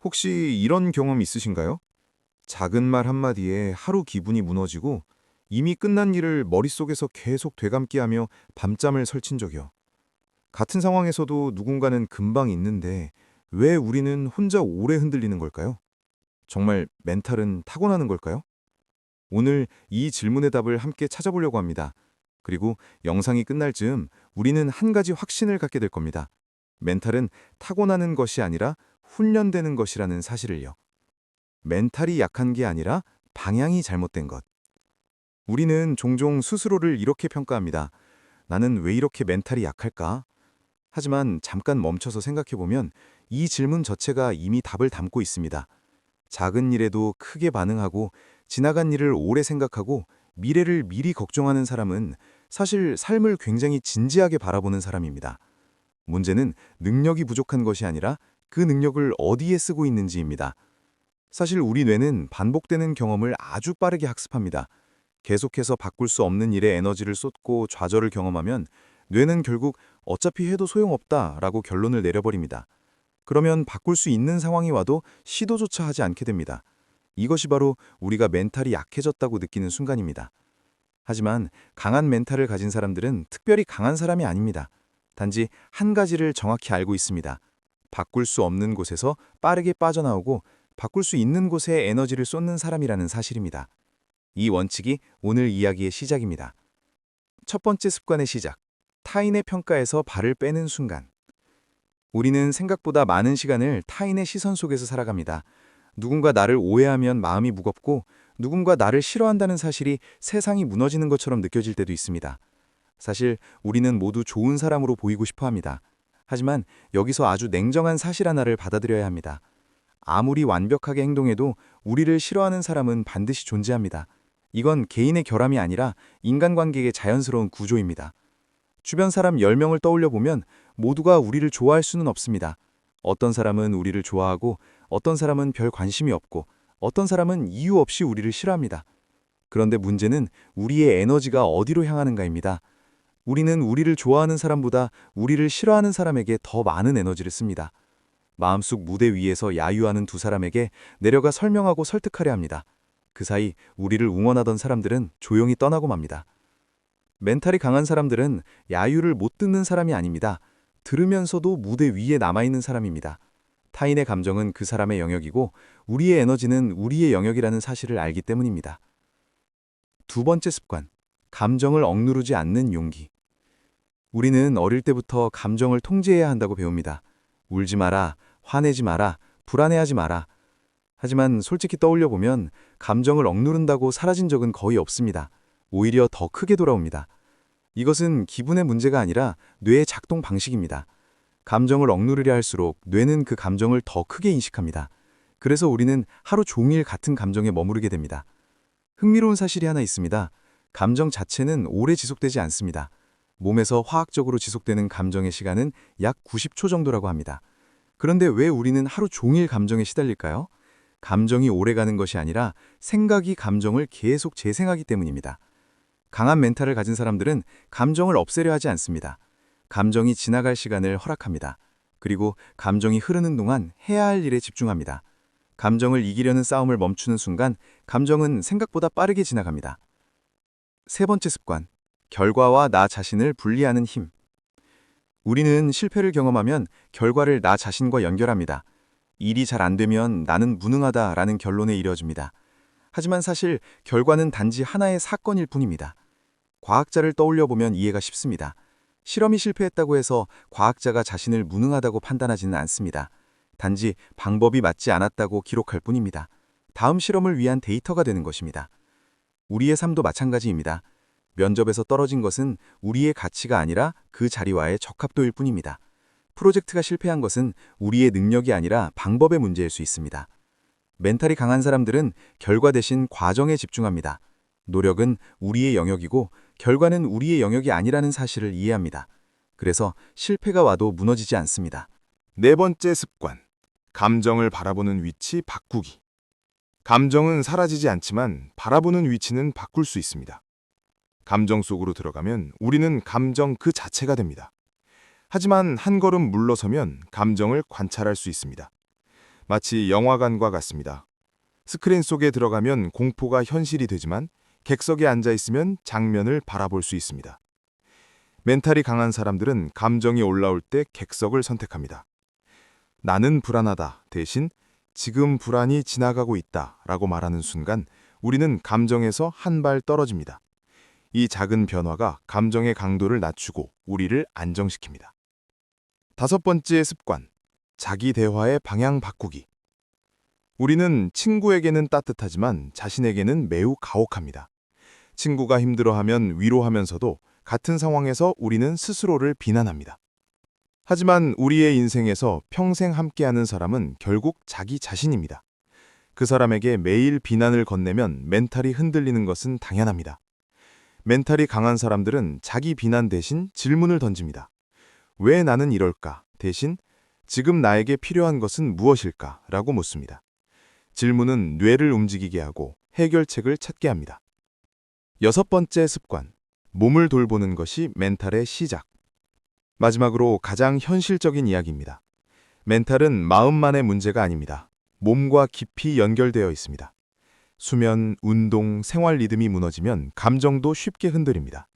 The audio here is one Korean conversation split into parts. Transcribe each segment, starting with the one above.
혹시 이런 경험 있으신가요? 작은 말 한마디에 하루 기분이 무너지고 이미 끝난 일을 머릿속에서 계속 되감기 하며 밤잠을 설친 적이요. 같은 상황에서도 누군가는 금방 잊는데 왜 우리는 혼자 오래 흔들리는 걸까요? 정말 멘탈은 타고나는 걸까요? 오늘 이 질문의 답을 함께 찾아보려고 합니다. 그리고 영상이 끝날 즈음 우리는 한 가지 확신을 갖게 될 겁니다. 멘탈은 타고나는 것이 아니라 훈련되는 것이라는 사실을요. 멘탈이 약한 게 아니라 방향이 잘못된 것. 우리는 종종 스스로를 이렇게 평가합니다. 나는 왜 이렇게 멘탈이 약할까? 하지만 잠깐 멈춰서 생각해보면 이 질문 자체가 이미 답을 담고 있습니다. 작은 일에도 크게 반응하고 지나간 일을 오래 생각하고 미래를 미리 걱정하는 사람은 사실 삶을 굉장히 진지하게 바라보는 사람입니다. 문제는 능력이 부족한 것이 아니라 그 능력을 어디에 쓰고 있는지입니다. 사실 우리 뇌는 반복되는 경험을 아주 빠르게 학습합니다. 계속해서 바꿀 수 없는 일에 에너지를 쏟고 좌절을 경험하면 뇌는 결국 어차피 해도 소용없다라고 결론을 내려버립니다. 그러면 바꿀 수 있는 상황이 와도 시도조차 하지 않게 됩니다. 이것이 바로 우리가 멘탈이 약해졌다고 느끼는 순간입니다. 하지만 강한 멘탈을 가진 사람들은 특별히 강한 사람이 아닙니다. 단지 한 가지를 정확히 알고 있습니다. 바꿀 수 없는 곳에서 빠르게 빠져나오고 바꿀 수 있는 곳에 에너지를 쏟는 사람이라는 사실입니다. 이 원칙이 오늘 이야기의 시작입니다. 첫 번째 습관의 시작. 타인의 평가에서 발을 빼는 순간. 우리는 생각보다 많은 시간을 타인의 시선 속에서 살아갑니다. 누군가 나를 오해하면 마음이 무겁고 누군가 나를 싫어한다는 사실이 세상이 무너지는 것처럼 느껴질 때도 있습니다. 사실 우리는 모두 좋은 사람으로 보이고 싶어 합니다. 하지만 여기서 아주 냉정한 사실 하나를 받아들여야 합니다. 아무리 완벽하게 행동해도 우리를 싫어하는 사람은 반드시 존재합니다. 이건 개인의 결함이 아니라 인간관계의 자연스러운 구조입니다. 주변 사람 10명을 떠올려 보면 모두가 우리를 좋아할 수는 없습니다. 어떤 사람은 우리를 좋아하고 어떤 사람은 별 관심이 없고 어떤 사람은 이유 없이 우리를 싫어합니다. 그런데 문제는 우리의 에너지가 어디로 향하는가입니다. 우리는 우리를 좋아하는 사람보다 우리를 싫어하는 사람에게 더 많은 에너지를 씁니다. 마음속 무대 위에서 야유하는 두 사람에게 내려가 설명하고 설득하려 합니다. 그 사이 우리를 응원하던 사람들은 조용히 떠나고 맙니다. 멘탈이 강한 사람들은 야유를 못 듣는 사람이 아닙니다. 들으면서도 무대 위에 남아있는 사람입니다. 타인의 감정은 그 사람의 영역이고 우리의 에너지는 우리의 영역이라는 사실을 알기 때문입니다. 두 번째 습관, 감정을 억누르지 않는 용기. 우리는 어릴 때부터 감정을 통제해야 한다고 배웁니다. 울지 마라, 화내지 마라, 불안해하지 마라. 하지만 솔직히 떠올려 보면 감정을 억누른다고 사라진 적은 거의 없습니다. 오히려 더 크게 돌아옵니다. 이것은 기분의 문제가 아니라 뇌의 작동 방식입니다. 감정을 억누르려 할수록 뇌는 그 감정을 더 크게 인식합니다. 그래서 우리는 하루 종일 같은 감정에 머무르게 됩니다. 흥미로운 사실이 하나 있습니다. 감정 자체는 오래 지속되지 않습니다. 몸에서 화학적으로 지속되는 감정의 시간은 약 90초 정도라고 합니다. 그런데 왜 우리는 하루 종일 감정에 시달릴까요? 감정이 오래가는 것이 아니라 생각이 감정을 계속 재생하기 때문입니다. 강한 멘탈을 가진 사람들은 감정을 없애려 하지 않습니다. 감정이 지나갈 시간을 허락합니다. 그리고 감정이 흐르는 동안 해야 할 일에 집중합니다. 감정을 이기려는 싸움을 멈추는 순간 감정은 생각보다 빠르게 지나갑니다. 세 번째 습관, 결과와 나 자신을 분리하는 힘. 우리는 실패를 경험하면 결과를 나 자신과 연결합니다. 일이 잘 안 되면 나는 무능하다라는 결론에 이르어집니다. 하지만 사실 결과는 단지 하나의 사건일 뿐입니다. 과학자를 떠올려 보면 이해가 쉽습니다. 실험이 실패했다고 해서 과학자가 자신을 무능하다고 판단하지는 않습니다. 단지 방법이 맞지 않았다고 기록할 뿐입니다. 다음 실험을 위한 데이터가 되는 것입니다. 우리의 삶도 마찬가지입니다. 면접에서 떨어진 것은 우리의 가치가 아니라 그 자리와의 적합도일 뿐입니다. 프로젝트가 실패한 것은 우리의 능력이 아니라 방법의 문제일 수 있습니다. 멘탈이 강한 사람들은 결과 대신 과정에 집중합니다. 노력은 우리의 영역이고 결과는 우리의 영역이 아니라는 사실을 이해합니다. 그래서 실패가 와도 무너지지 않습니다. 네 번째 습관, 감정을 바라보는 위치 바꾸기. 감정은 사라지지 않지만 바라보는 위치는 바꿀 수 있습니다. 감정 속으로 들어가면 우리는 감정 그 자체가 됩니다. 하지만 한 걸음 물러서면 감정을 관찰할 수 있습니다. 마치 영화관과 같습니다. 스크린 속에 들어가면 공포가 현실이 되지만 객석에 앉아 있으면 장면을 바라볼 수 있습니다. 멘탈이 강한 사람들은 감정이 올라올 때 객석을 선택합니다. 나는 불안하다 대신 지금 불안이 지나가고 있다 라고 말하는 순간 우리는 감정에서 한 발 떨어집니다. 이 작은 변화가 감정의 강도를 낮추고 우리를 안정시킵니다. 다섯 번째 습관, 자기 대화의 방향 바꾸기. 우리는 친구에게는 따뜻하지만 자신에게는 매우 가혹합니다. 친구가 힘들어하면 위로하면서도 같은 상황에서 우리는 스스로를 비난합니다. 하지만 우리의 인생에서 평생 함께하는 사람은 결국 자기 자신입니다. 그 사람에게 매일 비난을 건네면 멘탈이 흔들리는 것은 당연합니다. 멘탈이 강한 사람들은 자기 비난 대신 질문을 던집니다. 왜 나는 이럴까? 대신 지금 나에게 필요한 것은 무엇일까? 라고 묻습니다. 질문은 뇌를 움직이게 하고 해결책을 찾게 합니다. 여섯 번째 습관, 몸을 돌보는 것이 멘탈의 시작. 마지막으로 가장 현실적인 이야기입니다. 멘탈은 마음만의 문제가 아닙니다. 몸과 깊이 연결되어 있습니다. 수면, 운동, 생활 리듬이 무너지면 감정도 쉽게 흔들립니다.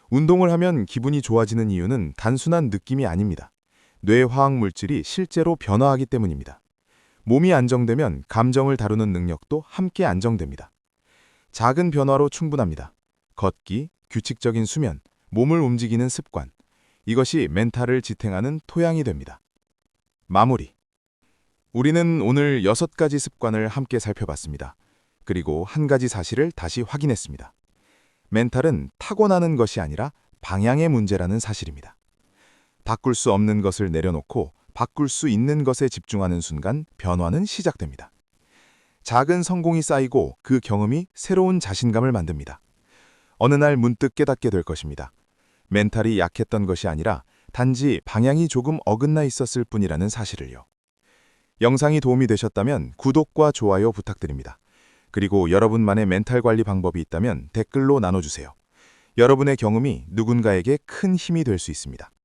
운동을 하면 기분이 좋아지는 이유는 단순한 느낌이 아닙니다. 뇌 화학 물질이 실제로 변화하기 때문입니다. 몸이 안정되면 감정을 다루는 능력도 함께 안정됩니다. 작은 변화로 충분합니다. 걷기, 규칙적인 수면, 몸을 움직이는 습관. 이것이 멘탈을 지탱하는 토양이 됩니다. 마무리. 우리는 오늘 6가지 습관을 함께 살펴봤습니다. 그리고 한 가지 사실을 다시 확인했습니다. 멘탈은 타고나는 것이 아니라 방향의 문제라는 사실입니다. 바꿀 수 없는 것을 내려놓고 바꿀 수 있는 것에 집중하는 순간 변화는 시작됩니다. 작은 성공이 쌓이고 그 경험이 새로운 자신감을 만듭니다. 어느 날 문득 깨닫게 될 것입니다. 멘탈이 약했던 것이 아니라 단지 방향이 조금 어긋나 있었을 뿐이라는 사실을요. 영상이 도움이 되셨다면 구독과 좋아요 부탁드립니다. 그리고 여러분만의 멘탈 관리 방법이 있다면 댓글로 나눠주세요. 여러분의 경험이 누군가에게 큰 힘이 될 수 있습니다.